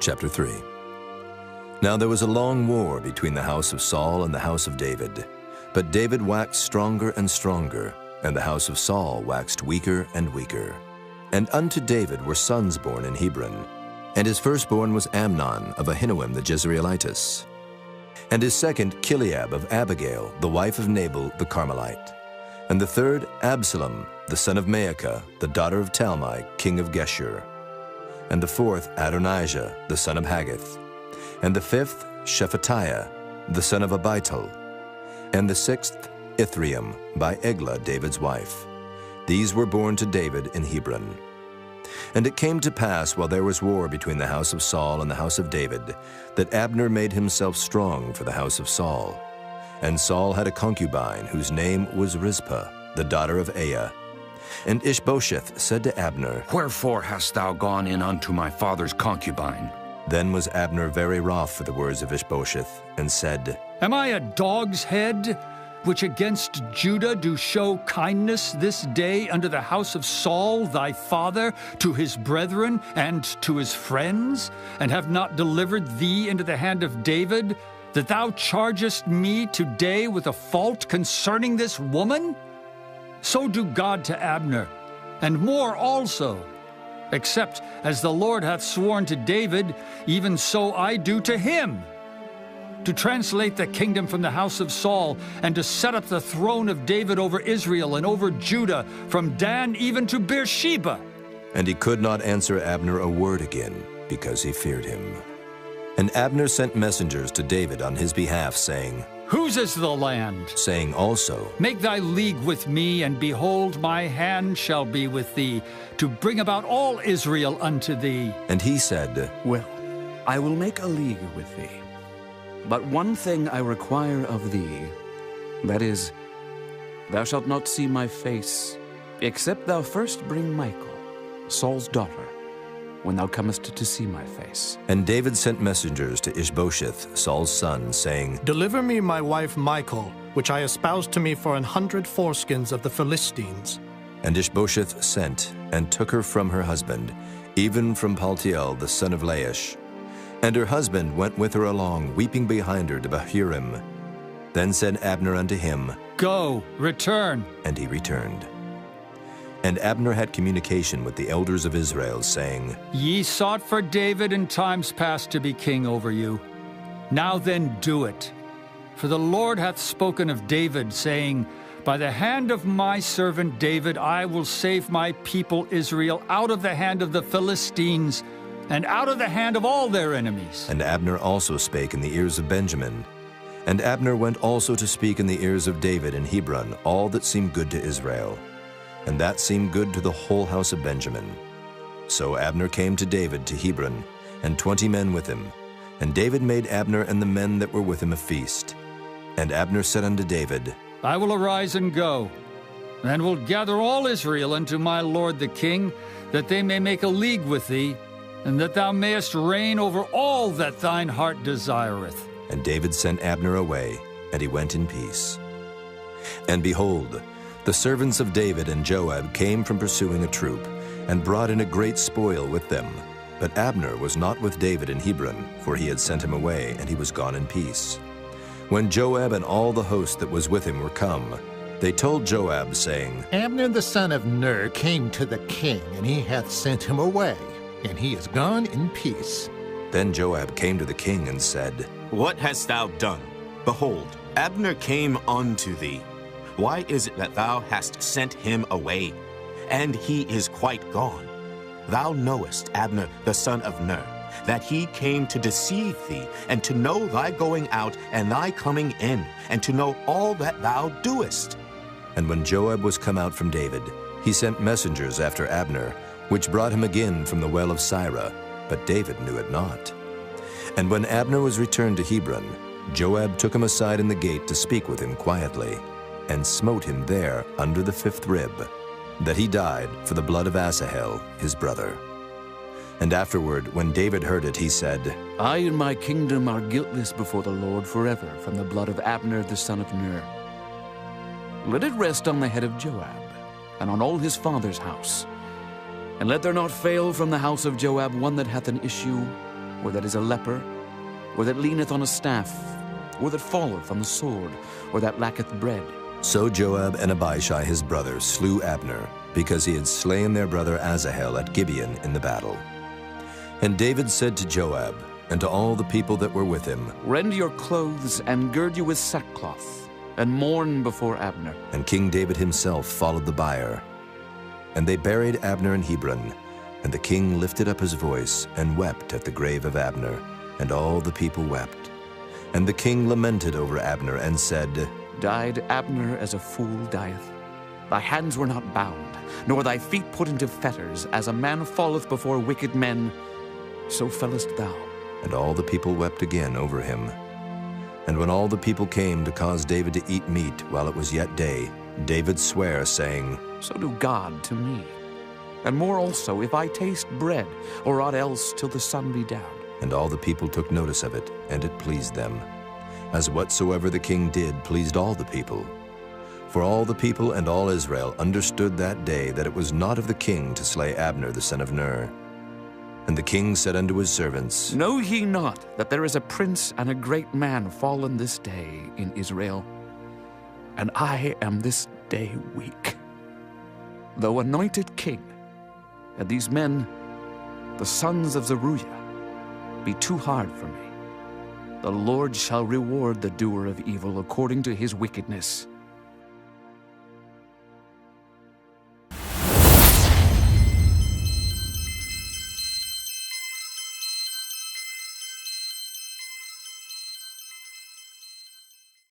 Chapter 3. Now there was a long war between the house of Saul and the house of David. But David waxed stronger and stronger, and the house of Saul waxed weaker and weaker. And unto David were sons born in Hebron. And his firstborn was Amnon of Ahinoam the Jezreelitess. And his second Chileab of Abigail, the wife of Nabal the Carmelite. And the third Absalom, the son of Maacah, the daughter of Talmai, king of Geshur. And the fourth Adonijah, the son of Haggith. And the fifth Shephatiah, the son of Abital. And the sixth Ithream, by Eglah David's wife. These were born to David in Hebron. And it came to pass, while there was war between the house of Saul and the house of David, that Abner made himself strong for the house of Saul. And Saul had a concubine, whose name was Rizpah, the daughter of Aiah. And Ishbosheth said to Abner, Wherefore hast thou gone in unto my father's concubine? Then was Abner very wroth for the words of Ishbosheth, and said, Am I a dog's head, which against Judah do show kindness this day unto the house of Saul thy father, to his brethren and to his friends, and have not delivered thee into the hand of David, that thou chargest me today with a fault concerning this woman? So do God to Abner, and more also. Except as the Lord hath sworn to David, even so I do to him, to translate the kingdom from the house of Saul, and to set up the throne of David over Israel and over Judah, from Dan even to Beersheba. And he could not answer Abner a word again, because he feared him. And Abner sent messengers to David on his behalf, saying, Whose is the land? Saying also, Make thy league with me, and behold, my hand shall be with thee, to bring about all Israel unto thee. And he said, Well, I will make a league with thee. But one thing I require of thee, that is, thou shalt not see my face, except thou first bring Michal, Saul's daughter, when thou comest to see my face. And David sent messengers to Ishbosheth, Saul's son, saying, Deliver me my wife Michal, which I espoused to me for 100 foreskins of the Philistines. And Ishbosheth sent, and took her from her husband, even from Paltiel the son of Laish. And her husband went with her along, weeping behind her to Bahurim. Then said Abner unto him, Go, return. And he returned. And Abner had communication with the elders of Israel, saying, Ye sought for David in times past to be king over you. Now then do it. For the Lord hath spoken of David, saying, By the hand of my servant David I will save my people Israel out of the hand of the Philistines, and out of the hand of all their enemies. And Abner also spake in the ears of Benjamin. And Abner went also to speak in the ears of David in Hebron all that seemed good to Israel. And that seemed good to the whole house of Benjamin. So Abner came to David to Hebron, and 20 men with him. And David made Abner and the men that were with him a feast. And Abner said unto David, I will arise and go, and will gather all Israel unto my lord the king, that they may make a league with thee, and that thou mayest reign over all that thine heart desireth. And David sent Abner away, and he went in peace. And behold, the servants of David and Joab came from pursuing a troop, and brought in a great spoil with them. But Abner was not with David in Hebron, for he had sent him away, and he was gone in peace. When Joab and all the host that was with him were come, they told Joab, saying, Abner the son of Ner came to the king, and he hath sent him away, and he is gone in peace. Then Joab came to the king and said, What hast thou done? Behold, Abner came unto thee. Why is it that thou hast sent him away? And he is quite gone. Thou knowest Abner the son of Ner, that he came to deceive thee, and to know thy going out and thy coming in, and to know all that thou doest. And when Joab was come out from David, he sent messengers after Abner, which brought him again from the well of Sirah, but David knew it not. And when Abner was returned to Hebron, Joab took him aside in the gate to speak with him quietly, and smote him there under the 5th rib, that he died for the blood of Asahel, his brother. And afterward, when David heard it, he said, I and my kingdom are guiltless before the Lord forever from the blood of Abner the son of Ner. Let it rest on the head of Joab, and on all his father's house. And let there not fail from the house of Joab one that hath an issue, or that is a leper, or that leaneth on a staff, or that falleth on the sword, or that lacketh bread. So Joab and Abishai his brother slew Abner, because he had slain their brother Asahel at Gibeon in the battle. And David said to Joab, and to all the people that were with him, Rend your clothes, and gird you with sackcloth, and mourn before Abner. And King David himself followed the bier. And they buried Abner in Hebron, and the king lifted up his voice, and wept at the grave of Abner, and all the people wept. And the king lamented over Abner, and said, Died Abner as a fool dieth. Thy hands were not bound, nor thy feet put into fetters. As a man falleth before wicked men, so fellest thou. And all the people wept again over him. And when all the people came to cause David to eat meat while it was yet day, David sware, saying, So do God to me, and more also, if I taste bread, or aught else till the sun be down. And all the people took notice of it, and it pleased them, as whatsoever the king did pleased all the people. For all the people and all Israel understood that day that it was not of the king to slay Abner the son of Ner. And the king said unto his servants, Know ye not that there is a prince and a great man fallen this day in Israel? And I am this day weak, though anointed king. And these men, the sons of Zeruiah, be too hard for me. The Lord shall reward the doer of evil according to his wickedness,